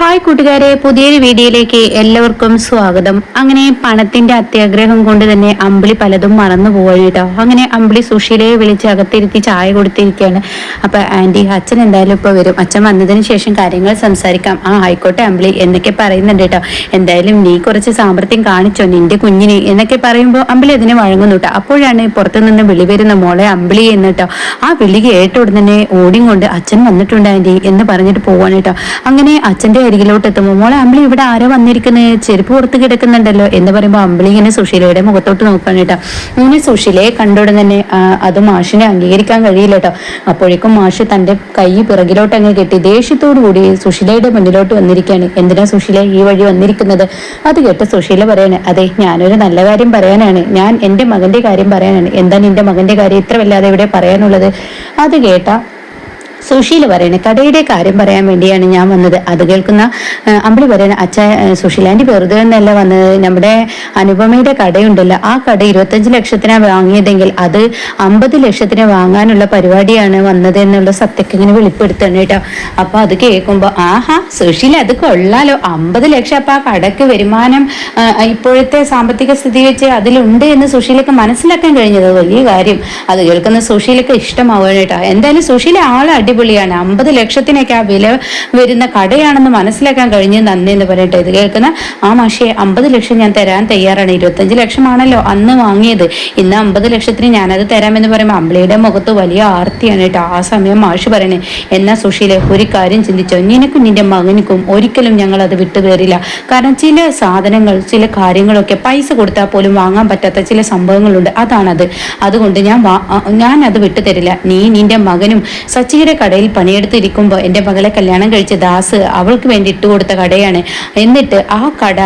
Hi കൂട്ടുകാരെ, പുതിയൊരു വീഡിയോയിലേക്ക് എല്ലാവർക്കും സ്വാഗതം. അങ്ങനെ പണത്തിന്റെ അത്യാഗ്രഹം കൊണ്ട് തന്നെ അമ്പിളി പലതും മറന്നു പോവാണ് കേട്ടോ. അങ്ങനെ അമ്പിളി സുശീലയെ വിളിച്ച് അകത്തിരുത്തി ചായ കൊടുത്തിരിക്കുകയാണ്. അപ്പൊ ആന്റി, അച്ഛൻ എന്തായാലും ഇപ്പൊ വരും, അച്ഛൻ വന്നതിന് ശേഷം കാര്യങ്ങൾ സംസാരിക്കാം. ആയിക്കോട്ടെ അമ്പിളി എന്നൊക്കെ പറയുന്നുണ്ട് കേട്ടോ. എന്തായാലും നീ കുറച്ച് സാമർത്ഥ്യം കാണിച്ചോ നിന്റെ കുഞ്ഞിന് എന്നൊക്കെ പറയുമ്പോൾ അമ്പിളി അതിന് വഴങ്ങുന്നു കേട്ടോ. അപ്പോഴാണ് പുറത്തു നിന്ന് വിളി വരുന്ന മോളെ അമ്പിളി എന്ന് കേട്ടോ. ആ വിളി കേട്ട ഉടനെ ഓടിക്കൊണ്ട് അച്ഛൻ വന്നിട്ടുണ്ട് ആന്റി എന്ന് പറഞ്ഞിട്ട് പോവാണ് കേട്ടോ. അങ്ങനെ അച്ഛന്റെ അരികിലോട്ട് എത്തുമ്പോൾ മോളെ അമ്പിളി, ഇവിടെ ആരോ വന്നിരിക്കുന്നത്, ചെരുപ്പ് പുറത്ത് കിടക്കുന്നുണ്ടല്ലോ എന്ന് പറയുമ്പോൾ അമ്പിളി ഇങ്ങനെ സുശീലയുടെ മുഖത്തോട്ട് നോക്കാൻ കേട്ടോ. ഇങ്ങനെ സുശീലയെ കണ്ടോടെ തന്നെ അത് മാഷിനെ അംഗീകരിക്കാൻ കഴിയില്ല കേട്ടോ. അപ്പോഴേക്കും മാഷ് തന്റെ കൈ പിറകിലോട്ട് അങ്ങ് കെട്ടി ദേഷ്യത്തോടു കൂടി സുശീലയുടെ മുന്നിലോട്ട് വന്നിരിക്കുകയാണ്. എന്തിനാ സുശീല ഈ വഴി വന്നിരിക്കുന്നത്? അത് കേട്ട് സുശീല പറയാണ്, അതെ ഞാനൊരു നല്ല കാര്യം പറയാനാണ്, ഞാൻ എന്റെ മകന്റെ കാര്യം പറയാനാണ്. എന്താ നിന്റെ മകന്റെ കാര്യം ഇത്ര വല്ലാതെ ഇവിടെ പറയാനുള്ളത്? അത് കേട്ട സുശീല പറയണേ, കടയുടെ കാര്യം പറയാൻ വേണ്ടിയാണ് ഞാൻ വന്നത്. അത് കേൾക്കുന്ന അമ്പിളി പറയണ, അച്ഛ സുശീലാന്റി വെറുതെ ഒന്നല്ല വന്നത്, നമ്മുടെ അനുപമയുടെ കടയുണ്ടല്ലോ, ആ കട 25 ലക്ഷത്തിനാണ് വാങ്ങിയതെങ്കിൽ അത് 50 ലക്ഷത്തിന് വാങ്ങാനുള്ള പരിപാടിയാണ് വന്നത് എന്നുള്ള സത്യക്ക് ഇങ്ങനെ വെളിപ്പെടുത്തണം കേട്ടോ. അപ്പൊ അത് കേൾക്കുമ്പോ ആഹാ സുശീല അത് കൊള്ളാലോ, 50 ലക്ഷം അപ്പൊ ആ കടക്ക് വരുമാനം ഇപ്പോഴത്തെ സാമ്പത്തിക സ്ഥിതി വെച്ച് അതിലുണ്ട് എന്ന് സുശീലക്ക് മനസ്സിലാക്കാൻ കഴിഞ്ഞത് വലിയ കാര്യം. അത് കേൾക്കുന്ന സുശീലക്ക് ഇഷ്ടമാവുക കേട്ടോ. എന്തായാലും സുശീല ആളെ അടിപൊളിയാണ്, 50 ലക്ഷത്തിനൊക്കെ ആ വില വരുന്ന കടയാണെന്ന് മനസ്സിലാക്കാൻ കഴിഞ്ഞ് നന്ദി എന്ന് പറയട്ടെ. ഇത് കേൾക്കുന്ന ആ മാഷെ 50 ലക്ഷം ഞാൻ തരാൻ തയ്യാറാണ്, 25 ലക്ഷമാണല്ലോ അന്ന് വാങ്ങിയത്, ഇന്ന് 50 ലക്ഷത്തിന് ഞാനത് തരാമെന്ന് പറയുമ്പോൾ അമ്പിളിയുടെ മുഖത്ത് വലിയ ആർത്തിയാണ് കേട്ടോ. ആ സമയം മാഷ് പറയണേ, എന്നാ സുശീല ഒരു കാര്യം ചിന്തിച്ചോ, നിനക്കും നിന്റെ മകനിക്കും ഒരിക്കലും ഞങ്ങൾ അത് വിട്ടുതരില്ല. കാരണം ചില സാധനങ്ങൾ ചില കാര്യങ്ങളൊക്കെ പൈസ കൊടുത്താൽ പോലും വാങ്ങാൻ പറ്റാത്ത ചില സംഭവങ്ങളുണ്ട്, അതാണത്. അതുകൊണ്ട് ഞാൻ അത് വിട്ടുതരില്ല. നീ നിന്റെ മകനും സച്ചിയുടെ കടയിൽ പണിയെടുത്തിരിക്കുമ്പോൾ എൻ്റെ മകളെ കല്യാണം കഴിച്ച ദാസ് അവൾക്ക് വേണ്ടി ഇട്ടുകൊടുത്ത കടയാണ്, എന്നിട്ട് ആ കട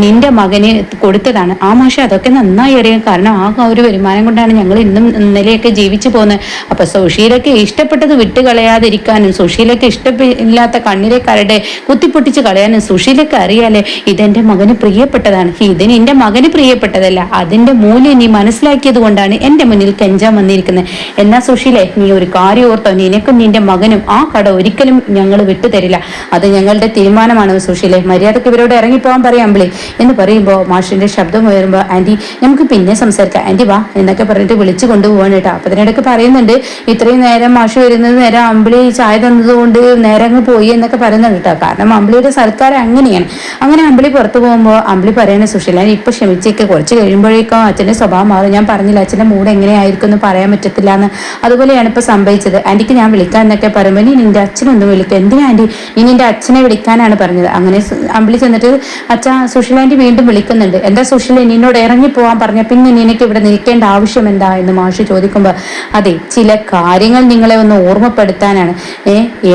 നിന്റെ മകന് കൊടുത്തതാണ്. ആ മാഷ അതൊക്കെ നന്നായി അറിയാം, കാരണം ആ ഒരു വരുമാനം കൊണ്ടാണ് ഞങ്ങൾ ഇന്നും ഇന്നലെയൊക്കെ ജീവിച്ചു പോകുന്നത്. അപ്പൊ സുശീലക്ക് ഇഷ്ടപ്പെട്ടത് വിട്ടുകളയാതിരിക്കാനും സുശീലക്ക് ഇഷ്ടമില്ലാത്ത കണ്ണിലെ കരടെ കുത്തിപ്പൊട്ടിച്ച് കളയാനും സുശീലക്ക് അറിയാലേ ഇതെന്റെ മകന് പ്രിയപ്പെട്ടതാണ്, ഇത് നിന്റെ മകന് പ്രിയപ്പെട്ടതല്ല, അതിന്റെ മൂല്യം നീ മനസ്സിലാക്കിയത് കൊണ്ടാണ് എന്റെ മുന്നിൽ കെഞ്ചാൻ വന്നിരിക്കുന്നത്. എന്നാ സുശീലെ, നീ ഒരു കാര്യം ഓർത്തോ, നിനക്കും നിന്റെ മകനും ആ കട ഒരിക്കലും ഞങ്ങൾ വിട്ടുതരില്ല, അത് ഞങ്ങളുടെ തീരുമാനമാണ് സുശീലെ, മര്യാദക്ക് ഇവരോട് ഇറങ്ങിപ്പോവാൻ പറയാം അമ്പിളി എന്ന് പറയുമ്പോൾ മാഷിന്റെ ശബ്ദം ഉയരുമ്പോൾ ആന്റി നമുക്ക് പിന്നെ സംസാരിക്കാം, ആന്റി വാ എന്നൊക്കെ പറഞ്ഞിട്ട് വിളിച്ചു കൊണ്ടുപോവാണ് കേട്ടോ. അപ്പൊ അതിനിടയ്ക്ക് പറയുന്നുണ്ട്, ഇത്രയും നേരം മാഷ് വരുന്നത് നേരം അമ്പിളി ചായ തന്നതുകൊണ്ട് നേരം അങ്ങ് പോയി എന്നൊക്കെ പറയുന്നുണ്ട് കേട്ടോ. കാരണം അമ്പിളിയുടെ സൽക്കാരം അങ്ങനെയാണ്. അങ്ങനെ അമ്പിളി പുറത്തു പോകുമ്പോൾ അമ്പിളി പറയണേ, സുശീല ഇപ്പൊ ക്ഷമിച്ചേക്ക്, കുറച്ച് കഴിയുമ്പോഴേക്കും അച്ഛന്റെ സ്വഭാവം മാറും, ഞാൻ പറഞ്ഞില്ല അച്ഛന്റെ മൂഡ് എങ്ങനെയായിരിക്കും എന്ന് പറയാൻ പറ്റത്തില്ല എന്ന്. അതുപോലെയാണ് ഇപ്പൊ സംഭവിച്ചത്, ആന്റിക്ക് ഞാൻ വിളിക്കാൻ എന്നൊക്കെ പറയുമ്പോൾ നീ നിന്റെ അച്ഛനൊന്നും വിളിക്കുക, എന്തിനാ ആന്റി നീ നിന്റെ അച്ഛനെ വിളിക്കാനാണ് പറഞ്ഞത്. അങ്ങനെ അമ്പിളി ചെന്നിട്ട് അച്ഛാ സുശീല ആന്റി വീണ്ടും വിളിക്കുന്നുണ്ട്, എന്താ സുശീല നിന്നോട് ഇറങ്ങി പോവാൻ പറഞ്ഞ പിന്നെ നിനക്ക് ഇവിടെ നിൽക്കേണ്ട ആവശ്യം എന്താ എന്ന് മാഷ് ചോദിക്കുമ്പോൾ, അതെ ചില കാര്യങ്ങൾ നിങ്ങളെ ഒന്ന് ഓർമ്മപ്പെടുത്താനാണ്.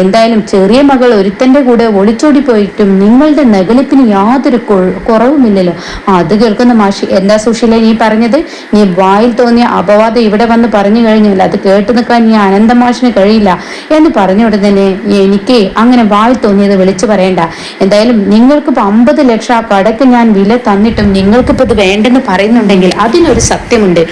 എന്തായാലും ചെറിയ മകൾ ഒരുത്തന്റെ കൂടെ ഒളിച്ചോടി പോയിട്ടും നിങ്ങളുടെ നഗലിപ്പിന് യാതൊരു കുറവുമില്ലല്ലോ. അത് കേൾക്കുന്ന മാഷി, എന്താ സുശീല നീ പറഞ്ഞത്, നീ വായിൽ തോന്നിയ അപവാദം ഇവിടെ വന്ന് പറഞ്ഞു കഴിഞ്ഞാൽ അത് കേട്ടു നിൽക്കാൻ നീ അനന്തമാഷിന് കഴിയില്ല എന്ന് പറഞ്ഞ ഉടനെ തന്നെ എനിക്ക് അങ്ങനെ വായി തോന്നിയത് വിളിച്ചു പറയണ്ട. എന്തായാലും നിങ്ങൾക്കിപ്പോ 50 ലക്ഷം ആ കടക്ക് ഞാൻ വില തന്നിട്ടും നിങ്ങൾക്കിപ്പോ ഇത് വേണ്ടെന്ന് പറയുന്നുണ്ടെങ്കിൽ അതിനൊരു സത്യമുണ്ട്.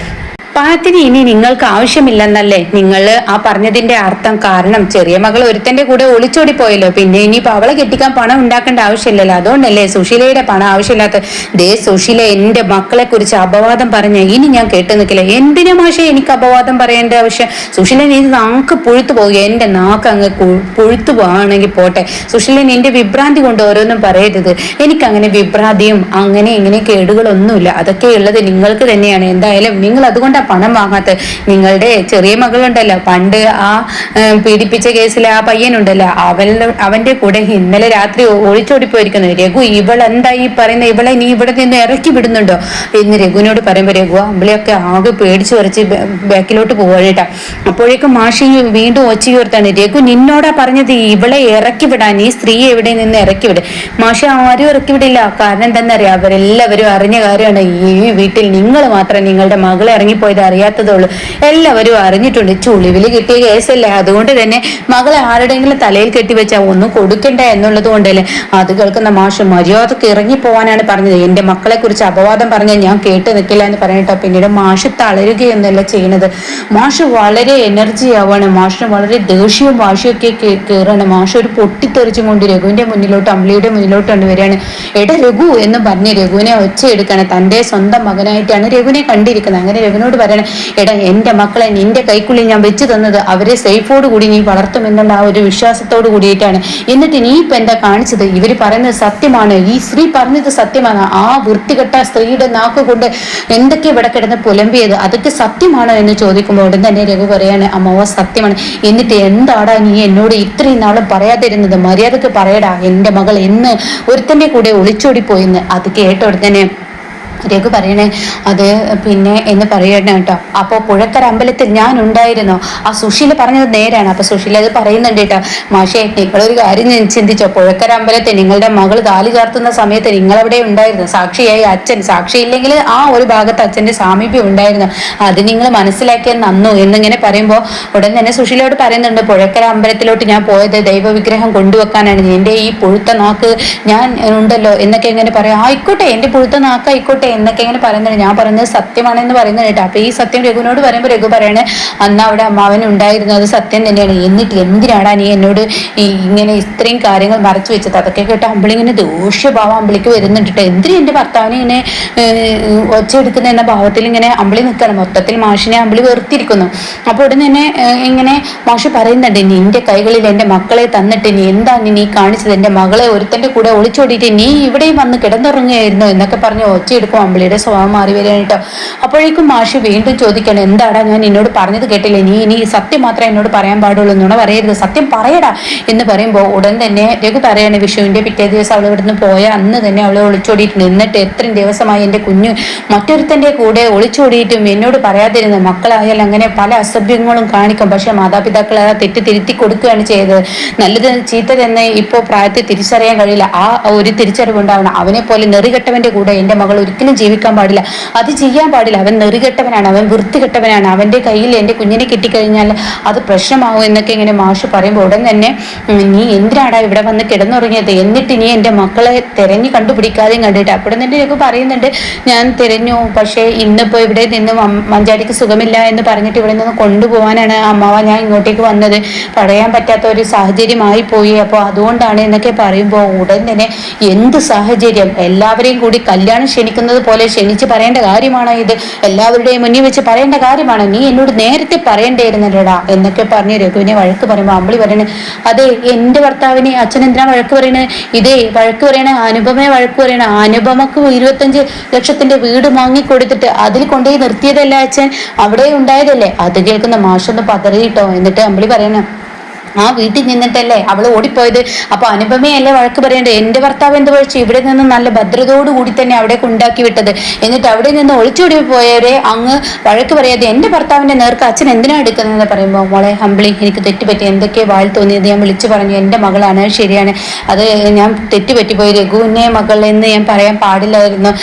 പണത്തിന് ഇനി നിങ്ങൾക്ക് ആവശ്യമില്ലെന്നല്ലേ നിങ്ങൾ ആ പറഞ്ഞതിന്റെ അർത്ഥം? കാരണം ചെറിയ മകൾ ഒരുത്തന്റെ കൂടെ ഒളിച്ചോടി പോയല്ലോ, പിന്നെ ഇനിയിപ്പോ അവളെ കെട്ടിക്കാൻ പണം ഉണ്ടാക്കേണ്ട ആവശ്യമില്ലല്ലോ, അതുകൊണ്ടല്ലേ സുശീലയുടെ പണം ആവശ്യമില്ലാത്ത. ദേ സുശീല എന്റെ മക്കളെ കുറിച്ച് അപവാദം പറഞ്ഞ ഇനി ഞാൻ കേട്ടു നിൽക്കില്ല. എന്തിനാ മാഷെ എനിക്ക് അപവാദം പറയേണ്ട ആവശ്യം? സുശീല നീ നാക്ക് പുഴുത്തു പോകുക, എന്റെ നാക്ക് അങ്ങ് പുഴുത്തു പോവാണെങ്കിൽ പോട്ടെ. സുശീല നിന്റെ വിഭ്രാന്തി കൊണ്ട് ഓരോന്നും പറയരുത്, എനിക്കങ്ങനെ വിഭ്രാന്തിയും അങ്ങനെ ഇങ്ങനെ കേടുകളൊന്നുമില്ല, അതൊക്കെ ഉള്ളത് നിങ്ങൾക്ക് തന്നെയാണ്. എന്തായാലും നിങ്ങൾ അതുകൊണ്ട് പണം വാങ്ങാത്ത നിങ്ങളുടെ ചെറിയ മകളുണ്ടല്ലോ, പണ്ട് ആ പീഡിപ്പിച്ച കേസിലെ ആ പയ്യനുണ്ടല്ലോ, അവന്റെ കൂടെ ഇന്നലെ രാത്രി ഒളിച്ചോടി പോയിരിക്കുന്നു. രഘു ഇവളെന്താ ഈ പറയുന്ന, ഇവളെ നീ ഇവിടെ നിന്ന് ഇറക്കി വിടുന്നുണ്ടോ എന്ന് രഘുവിനോട് പറയുമ്പോൾ രഘു അമ്പിളിയൊക്കെ ആകെ പേടിച്ചു വരച്ച് ബാക്കിലോട്ട് പോവാട്ടാ. അപ്പോഴേക്കും മാഷി വീണ്ടും ഒച്ചയോർത്താണ്, രഘു നിന്നോടാ പറഞ്ഞത് ഇവളെ ഇറക്കി വിടാൻ, ഈ സ്ത്രീയെ എവിടെ നിന്ന് ഇറക്കി വിടും. മാഷി ആരും ഇറക്കി വിടില്ല, കാരണം എന്താണെന്നറിയാം, അവരെല്ലാവരും അറിഞ്ഞ കാര്യമാണ്, ഈ വീട്ടിൽ നിങ്ങൾ മാത്രം നിങ്ങളുടെ മകളെ ഇറങ്ങിപ്പോയത് പോയത് അറിയാത്തതുള്ളൂ, എല്ലാവരും അറിഞ്ഞിട്ടുണ്ട്. ചുളിവില് കിട്ടിയ കേസല്ലേ, അതുകൊണ്ട് തന്നെ മകളെ ആരുടെയെങ്കിലും തലയിൽ കെട്ടിവെച്ചാൽ ഒന്നും കൊടുക്കണ്ട എന്നുള്ളത് കൊണ്ടല്ലേ. അത് കേൾക്കുന്ന മാഷ് മര്യാദക്ക് ഇറങ്ങിപ്പോവാനാണ് പറഞ്ഞത്. എന്റെ മക്കളെ കുറിച്ച് അപവാദം പറഞ്ഞാൽ ഞാൻ കേട്ട് നിൽക്കില്ല എന്ന് പറഞ്ഞിട്ടോ. പിന്നീട് മാഷ് തളരുകയൊന്നുമല്ല ചെയ്യുന്നത്. മാഷ് വളരെ എനർജി ആവാണ്, മാഷിന് വളരെ ദേഷ്യവും വാശിയൊക്കെ കയറാണ്. മാഷ് ഒരു പൊട്ടിത്തെറിച്ചും കൊണ്ട് രഘുവിന്റെ മുന്നിലോട്ട് അമ്പിളിയുടെ മുന്നിലോട്ട് കൊണ്ടുവരികയാണ്. എടാ രഘു എന്ന് പറഞ്ഞ് രഘുവിനെ ഒച്ചയെടുക്കാണ്. തന്റെ സ്വന്തം മകനായിട്ടാണ് രഘുവിനെ കണ്ടിരിക്കുന്നത്. അങ്ങനെ രഘുവിനോട് പറയണം, എടാ എന്റെ മക്കളെ നിന്റെ കൈക്കുള്ളിൽ ഞാൻ വെച്ച് തന്നത് അവരെ സേഫോട് കൂടി നീ വളർത്തുമെന്നുള്ള ആ ഒരു വിശ്വാസത്തോട് കൂടിയിട്ടാണ്. എന്നിട്ട് നീ ഇപ്പൊ എന്താ കാണിച്ചത്? ഇവര് പറയുന്നത് സത്യമാണ്, ഈ സ്ത്രീ പറഞ്ഞത് സത്യമാണ്. ആ വൃത്തികെട്ട സ്ത്രീയുടെ നാക്കുകൊണ്ട് എന്തൊക്കെ ഇവിടെ കിടന്ന് പുലമ്പിയത്, അതൊക്കെ സത്യമാണോ എന്ന് ചോദിക്കുമ്പോൾ ഉടൻ തന്നെ രഘു പറയാണ്, അമ്മവ സത്യമാണ്. എന്നിട്ട് എന്താടാ നീ എന്നോട് ഇത്രയും നാളും പറയാതിരുന്നത്? മര്യാദക്ക് പറയടാ, എന്റെ മകൾ എന്ന് ഒരുത്തന്റെ കൂടെ ഒളിച്ചോടിപ്പോയിന്ന്. അത് കേട്ട ഉടനെ രഘു പറയണേ, അത് പിന്നെ എന്ന് പറയണ കേട്ടോ. അപ്പോൾ പുഴക്കര അമ്പലത്തിൽ ഞാൻ ഉണ്ടായിരുന്നു. ആ സുശീല പറഞ്ഞത് നേരാണ്. അപ്പൊ സുശീല അത് പറയുന്നുണ്ട് കേട്ടോ. മാഷേ, നിങ്ങളൊരു കാര്യം ചിന്തിച്ചോ? പുഴക്കര അമ്പലത്തിൽ നിങ്ങളുടെ മകൾ താലി ചാർത്തുന്ന സമയത്ത് നിങ്ങളവിടെ ഉണ്ടായിരുന്നു, സാക്ഷിയായി അച്ഛൻ. സാക്ഷിയില്ലെങ്കിൽ ആ ഒരു ഭാഗത്ത് അച്ഛന്റെ സാമീപ്യം ഉണ്ടായിരുന്നു, അത് നിങ്ങൾ മനസ്സിലാക്കിയാൽ നന്നു എന്നിങ്ങനെ പറയുമ്പോൾ ഉടൻ തന്നെ സുശീലയോട് പറയുന്നുണ്ട്, പുഴക്കര അമ്പലത്തിലോട്ട് ഞാൻ പോയത് ദൈവവിഗ്രഹം കൊണ്ടുവെക്കാനാണ്. എന്റെ ഈ പുഴുത്ത നാക്ക് ഞാൻ ഉണ്ടല്ലോ എന്നൊക്കെ എങ്ങനെ പറയാം. ആയിക്കോട്ടെ, എന്റെ പുഴുത്ത നാക്ക് ആയിക്കോട്ടെ എന്നൊക്കെ ഇങ്ങനെ പറയുന്നത്. ഞാൻ പറയുന്നത് സത്യമാണെന്ന് പറയുന്നത് കേട്ടോ. അപ്പൊ ഈ സത്യം രഘുവിനോട് പറയുമ്പോൾ രഘു പറയണേ, അന്ന് അവിടെ അമ്മാവൻ ഉണ്ടായിരുന്നു, അത് സത്യം തന്നെയാണ്. എന്നിട്ട് എന്തിനാടാ നീ എന്നോട് ഇങ്ങനെ ഇത്രയും കാര്യങ്ങൾ മറച്ചു വെച്ചത്? അതൊക്കെ കേട്ടോ അമ്പിളി ഇങ്ങനെ ദോഷ്യഭാവം അമ്പിളിക്ക് വരുന്നുണ്ട് കേട്ടോ. എന്തിനും എന്റെ ഭർത്താവിനെ ഇങ്ങനെ ഒച്ചയെടുക്കുന്ന എന്ന ഭാവത്തിൽ ഇങ്ങനെ അമ്പിളി നിൽക്കണം. മൊത്തത്തിൽ മാഷിനെ അമ്പിളി വെറുത്തിരിക്കുന്നു. അപ്പൊ ഉടനെ തന്നെ ഇങ്ങനെ മാഷ് പറയുന്നുണ്ട്, നിന്റെ കൈകളിൽ എന്റെ മക്കളെ തന്നിട്ട് നീ എന്താ നീ കാണിച്ചത്? എന്റെ മകളെ ഒരുത്തന്റെ കൂടെ ഒളിച്ചോടിയിട്ട് നീ ഇവിടെയും വന്ന് കിടന്നുറങ്ങുകയായിരുന്നു എന്നൊക്കെ പറഞ്ഞ് ഒച്ചയെടുക്കും. അമ്പിളിയുടെ സ്വഭാവം മാറി വരികയാണ് കേട്ടോ. അപ്പോഴേക്കും മാഷ് വീണ്ടും ചോദിക്കണം, എന്താടാ ഞാൻ എന്നോട് പറഞ്ഞത് കേട്ടില്ലേ? നീ ഇനി സത്യം മാത്രമേ എന്നോട് പറയാൻ പാടുള്ളൂ, നുണ പറയരുത്, സത്യം പറയടാ എന്ന് പറയുമ്പോൾ ഉടൻ തന്നെ രഘു പറയാണ്, വിഷുവിന്റെ പിറ്റേ ദിവസം അവൾ ഇവിടുന്ന് പോയ അന്ന് തന്നെ അവളെ ഒളിച്ചോടിയിട്ടുണ്ട്. എന്നിട്ട് എത്രയും ദിവസമായി എന്റെ കുഞ്ഞു മറ്റൊരുത്തന്റെ കൂടെ ഒളിച്ചോടിയിട്ടും എന്നോട് പറയാതിരുന്നത്. മക്കളായാൽ അങ്ങനെ പല അസഭ്യങ്ങളും കാണിക്കും, പക്ഷെ മാതാപിതാക്കൾ ആ തെറ്റ് തിരുത്തി കൊടുക്കുകയാണ് ചെയ്തത്. നല്ലത് ചീത്തതെന്ന് ഇപ്പോൾ പ്രായത്തിൽ തിരിച്ചറിയാൻ കഴിയില്ല. ആ ഒരു തിരിച്ചറിവുണ്ടാവണം. അവനെ പോലെ നെറികെട്ടവന്റെ കൂടെ എന്റെ മകൾ ഒരിക്കലും ജീവിക്കാൻ പാടില്ല, അത് ചെയ്യാൻ പാടില്ല. അവൻ നെറികെട്ടവനാണ്, അവൻ വൃത്തികെട്ടവനാണ്. അവന്റെ കയ്യിൽ എന്റെ കുഞ്ഞിനെ കിട്ടിക്കഴിഞ്ഞാൽ അത് പ്രശ്നമാവും എന്നൊക്കെ ഇങ്ങനെ മാഷ് പറയുമ്പോൾ ഉടൻ തന്നെ, നീ എന്തിനാടാ ഇവിടെ വന്ന് കിടന്നുറങ്ങിയത്? എന്നിട്ട് നീ എന്റെ മക്കളെ തിരഞ്ഞു കണ്ടുപിടിക്കാതെയും കണ്ടിട്ട്. അപ്പോൾ തന്നെ എനിക്ക് പറയുന്നുണ്ട്, ഞാൻ തിരഞ്ഞു, പക്ഷേ ഇന്നിപ്പോ ഇവിടെ നിന്ന് മഞ്ചാടിക്ക് സുഖമില്ല എന്ന് പറഞ്ഞിട്ട് ഇവിടെ നിന്ന് കൊണ്ടുപോകാനാണ് അമ്മാവ ഞാൻ ഇങ്ങോട്ടേക്ക് വന്നത്. പറയാൻ പറ്റാത്ത ഒരു സാഹചര്യമായി പോയി, അപ്പോൾ അതുകൊണ്ടാണ് എന്നൊക്കെ പറയുമ്പോൾ ഉടൻ തന്നെ, എന്ത് സാഹചര്യം? എല്ലാവരെയും കൂടി കല്യാണം ക്ഷണിക്കുന്നത് പോലെ ക്ഷണിച്ച് പറയേണ്ട കാര്യമാണോ ഇത്? എല്ലാവരുടെയും മുന്നിൽ വെച്ച് പറയേണ്ട കാര്യമാണോ? നീ എന്നോട് നേരത്തെ പറയേണ്ടിയിരുന്നല്ലോടാ എന്നൊക്കെ പറഞ്ഞ് രഘുവിനെ വഴക്ക് പറയുമ്പോൾ അമ്പിളി പറയണേ, അതെ എന്റെ ഭർത്താവിനെ അച്ഛൻ എന്തിനാ വഴക്ക് പറയണത്? ഇതേ വഴക്ക് പറയണ അനുപമയെ വഴക്ക് പറയണ. അനുപമക്ക് 25 ലക്ഷത്തിന്റെ വീട് വാങ്ങിക്കൊടുത്തിട്ട് അതിൽ കൊണ്ടുപോയി നിർത്തിയതല്ല അച്ഛൻ, അവിടെ ഉണ്ടായതല്ലേ. അത് കേൾക്കുന്ന മാഷൊന്ന് പതറിയിട്ടോ. എന്നിട്ട് അമ്പിളി പറയണ, ആ വീട്ടിൽ നിന്നിട്ടല്ലേ അവള് ഓടിപ്പോയത്? അപ്പൊ അനുപമയല്ലേ വഴക്ക് പറയേണ്ടത്? എന്റെ ഭർത്താവ് എന്ത് പഴിച്ചു? ഇവിടെ നിന്ന് നല്ല ഭദ്രതയോട് കൂടി തന്നെ അവിടെ ഉണ്ടാക്കി വിട്ടത്. എന്നിട്ട് അവിടെ നിന്ന് ഒളിച്ചോടി പോയവരെ അങ്ങ് വഴക്ക് പറയാതെ എന്റെ ഭർത്താവിന്റെ നേർക്ക് അച്ഛൻ എന്തിനാ എടുക്കുന്നതെന്ന് പറയുമ്പോൾ, മോളെ അമ്പിളി, എനിക്ക് തെറ്റുപറ്റി, എന്തൊക്കെ വായിൽ തോന്നിയത് ഞാൻ വിളിച്ചു പറഞ്ഞു. എന്റെ മകളാണ്, ശരിയാണ്, അത് ഞാൻ തെറ്റുപറ്റിപ്പോയി. രഘുവിനെ മകളെന്ന് ഞാൻ പറയാൻ പാടില്ലായിരുന്നു,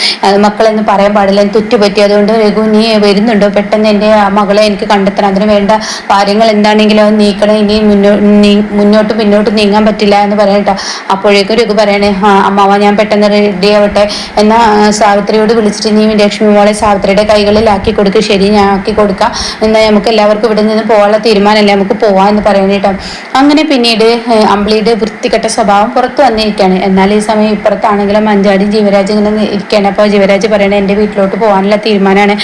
മക്കളെന്ന് പറയാൻ പാടില്ല, തെറ്റുപറ്റി. അതുകൊണ്ട് രഘു നീ വരുന്നുണ്ടോ? പെട്ടെന്ന് എന്റെ മകളെ എനിക്ക് കണ്ടെത്തണം, അതിന് വേണ്ട കാര്യങ്ങൾ എന്താണെങ്കിലും അത് നീക്കണം, ഇനി മുന്നോട്ട് നീങ്ങാൻ പറ്റില്ല എന്ന് പറയട്ടോ. അപ്പോഴേക്കും രഘു പറയണേ, അമ്മാവ ഞാൻ പെട്ടെന്ന് റെഡി ആവട്ടെ എന്നാ സാവിത്രിയോട് വിളിച്ചിട്ട് നീ ലക്ഷ്മി മോളെ സാവിത്രിയുടെ കൈകളിൽ ആക്കി കൊടുക്കുക. ശരി, ഞാൻ ആക്കി കൊടുക്കാം, എന്നാൽ നമുക്ക് എല്ലാവർക്കും ഇവിടെ നിന്ന് പോകാനുള്ള തീരുമാനമല്ലേ, നമുക്ക് പോവാം എന്ന് പറയണേട്ടോ. അങ്ങനെ പിന്നീട് അമ്പിളിയുടെ വൃത്തികെട്ട സ്വഭാവം പുറത്തു വന്നിരിക്കുകയാണ്. എന്നാൽ ഈ സമയം ഇപ്പുറത്താണെങ്കിലും മഞ്ചാടി ജീവരാജ് ഇങ്ങനെ ഇരിക്കുകയാണ്. അപ്പോൾ ജീവരാജ് പറയണേ, എൻ്റെ വീട്ടിലോട്ട് പോകാനുള്ള തീരുമാനമാണ്.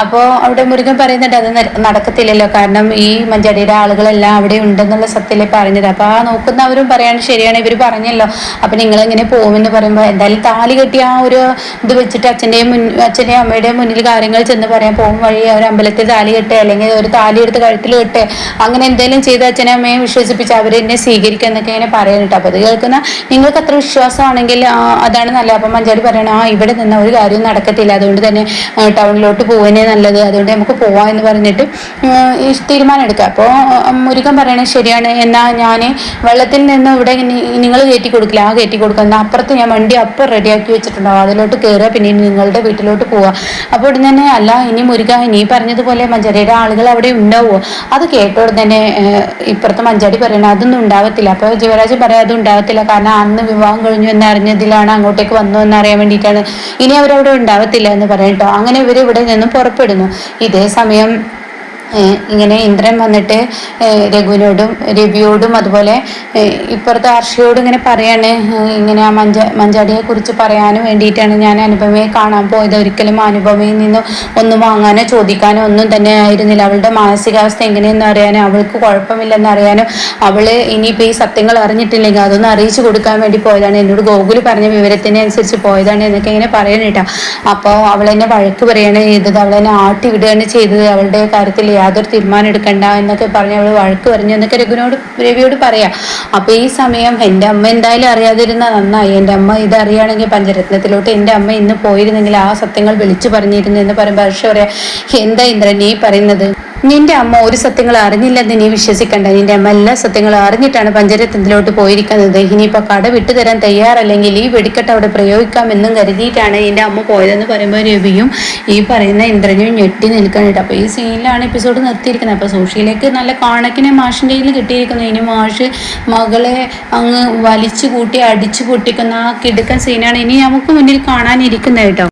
അപ്പോൾ അവിടെ മുരുകൻ പറയുന്നുണ്ട്, അത് നടക്കത്തില്ലല്ലോ, കാരണം ഈ മഞ്ചാടിയുടെ ആളുകളെല്ലാം അവിടെ ഉണ്ടെന്നുള്ള സത്യത്തിലെ പറഞ്ഞത്. അപ്പൊ ആ നോക്കുന്നവരും പറയാണ്, ശരിയാണ്, ഇവര് പറഞ്ഞല്ലോ, അപ്പൊ നിങ്ങൾ എങ്ങനെ പോകുമെന്ന് പറയുമ്പോൾ എന്തായാലും താലി കെട്ടി ആ ഒരു ഇത് വെച്ചിട്ട് അച്ഛന്റെയും അമ്മയുടെയും മുന്നിൽ കാര്യങ്ങൾ ചെന്ന് പറയാൻ പോകും വഴി ഒരു അമ്പലത്തിൽ താലി കെട്ടെ, അല്ലെങ്കിൽ ഒരു താലി എടുത്ത് കഴുത്തിൽ കെട്ടെ, അങ്ങനെ എന്തെങ്കിലും ചെയ്ത് അച്ഛനെ അമ്മയെ വിശ്വസിപ്പിച്ച് അവരെന്നെ സ്വീകരിക്കുക എന്നൊക്കെ ഇങ്ങനെ പറയാനിട്ട്. അപ്പൊ അത് കേൾക്കുന്ന നിങ്ങൾക്ക് അത്ര വിശ്വാസമാണെങ്കിൽ അതാണ് നല്ലത്. അപ്പൊ മഞ്ചാടി പറയണം, ഇവിടെ നിന്ന് ഒരു കാര്യവും നടക്കത്തില്ല, അതുകൊണ്ട് തന്നെ ടൗണിലോട്ട് പോകാനേ നല്ലത്, അതുകൊണ്ട് നമുക്ക് പോവാം എന്ന് പറഞ്ഞിട്ട് തീരുമാനം എടുക്കുക. അപ്പോൾ മുരുകൻ പറയണേ, ശരിയാണ്, പറയാണ്, എന്നാൽ ഞാൻ വെള്ളത്തിൽ നിന്ന് ഇവിടെ നിങ്ങൾ കയറ്റി കൊടുക്കില്ല, ആ കയറ്റി കൊടുക്കുക, എന്നാൽ അപ്പുറത്ത് ഞാൻ വണ്ടി അപ്പം റെഡിയാക്കി വെച്ചിട്ടുണ്ടാവും, അതിലോട്ട് കയറുക, പിന്നെ നിങ്ങളുടെ വീട്ടിലോട്ട് പോവുക. അപ്പോൾ ഉടനെ തന്നെ അല്ല ഇനി മുരുക നീ പറഞ്ഞതുപോലെ മഞ്ചാടിയുടെ ആളുകൾ അവിടെ ഉണ്ടാവുമോ? അത് കേട്ടോടെ തന്നെ ഇപ്പുറത്തെ മഞ്ചാടി പറയണം അതൊന്നും ഉണ്ടാവത്തില്ല. അപ്പോൾ ജീവരാജ് പറയാം അതും ഉണ്ടാവത്തില്ല, കാരണം അന്ന് വിവാഹം കഴിഞ്ഞു എന്നറിഞ്ഞതിലാണ് അങ്ങോട്ടേക്ക് വന്നു എന്നറിയാൻ വേണ്ടിയിട്ടാണ്, ഇനി അവരവിടെ ഉണ്ടാവത്തില്ല എന്ന് പറയട്ടോ. അങ്ങനെ ഇവർ ഇവിടെ നിന്നും പുറപ്പെടുന്നു. ഇതേ സമയം ഇങ്ങനെ ഇന്ദ്രൻ വന്നിട്ട് രവിയോടും അതുപോലെ ഇപ്പുറത്തെ ഹർഷയോടും ഇങ്ങനെ പറയാണ്, ഇങ്ങനെ ആ മഞ്ചാടിയെ കുറിച്ച് പറയാനും വേണ്ടിയിട്ടാണ് ഞാൻ അനുപമയെ കാണാൻ പോയത്. ഒരിക്കലും അനുപമയിൽ നിന്ന് ഒന്നും വാങ്ങാനോ ചോദിക്കാനോ ഒന്നും തന്നെ ആയിരുന്നില്ല. അവളുടെ മാനസികാവസ്ഥ എങ്ങനെയെന്ന് അറിയാനും അവൾക്ക് കുഴപ്പമില്ലെന്ന് അറിയാനും അവള് ഇനിയിപ്പോൾ ഈ സത്യങ്ങൾ അറിഞ്ഞിട്ടില്ലെങ്കിൽ അതൊന്ന് അറിയിച്ചു കൊടുക്കാൻ വേണ്ടി പോയതാണ്, എന്നോട് ഗോകുൽ പറഞ്ഞ വിവരത്തിനനുസരിച്ച് പോയതാണ് എന്നൊക്കെ ഇങ്ങനെ പറയണേട്ടാ. അപ്പോൾ അവളെന്നെ വഴക്ക് പറയാണ് ചെയ്തത്, അവളെന്നെ ആട്ടി വിടുകയാണ് ചെയ്തത്, അവളുടെ കാര്യത്തിൽ യാതൊരു തീരുമാനം എടുക്കണ്ട എന്നൊക്കെ പറഞ്ഞ് അവൾ വഴക്ക് പറഞ്ഞു എന്നൊക്കെ രവിയോട് പറയാം. അപ്പോൾ ഈ സമയം എൻ്റെ അമ്മ എന്തായാലും അറിയാതിരുന്ന നന്നായി, എൻ്റെ അമ്മ ഇതറിയാണെങ്കിൽ പഞ്ചരത്നത്തിലോട്ട് എൻ്റെ അമ്മ ഇന്ന് പോയിരുന്നെങ്കിൽ ആ സത്യങ്ങൾ വിളിച്ചു പറഞ്ഞിരുന്നു എന്ന് പറയുമ്പോൾ ഹർഷ പറയാം, എന്താ ഇന്ദ്രൻ നീ പറയുന്നത്? നിന്റെ അമ്മ ഒരു സത്യങ്ങൾ അറിഞ്ഞില്ലെന്ന് നീ വിശ്വസിക്കണ്ട, നിന്റെ അമ്മ എല്ലാ സത്യങ്ങളും അറിഞ്ഞിട്ടാണ് പഞ്ചരത്നത്തിലോട്ട് പോയിരിക്കുന്നത്. ഇനിയിപ്പോൾ കട വിട്ടുതരാൻ തയ്യാറല്ലെങ്കിൽ ഈ വെടിക്കെട്ട് അവിടെ പ്രയോഗിക്കാമെന്നും കരുതിയിട്ടാണ് എൻ്റെ അമ്മ പോയതെന്ന് പറയുമ്പോൾ രവിയും ഈ പറയുന്ന ഇന്ദ്രനും ഞെട്ടി നിൽക്കാനായിട്ട്. അപ്പോൾ ഈ സീനിലാണ് എപ്പിസോഡ് നിർത്തിയിരിക്കുന്നത്. അപ്പോൾ സോഷ്യയിലേക്ക് നല്ല കണക്കിന് മാഷിൻ്റെ കയ്യിൽ കിട്ടിയിരിക്കുന്നു. ഇനി മാഷ് മകളെ അങ്ങ് വലിച്ചു കൂട്ടി അടിച്ചു പൊട്ടിക്കുന്ന ആ കിടുക്കൻ സീനാണ് ഇനി നമുക്ക് മുന്നിൽ കാണാനിരിക്കുന്നത് കേട്ടോ.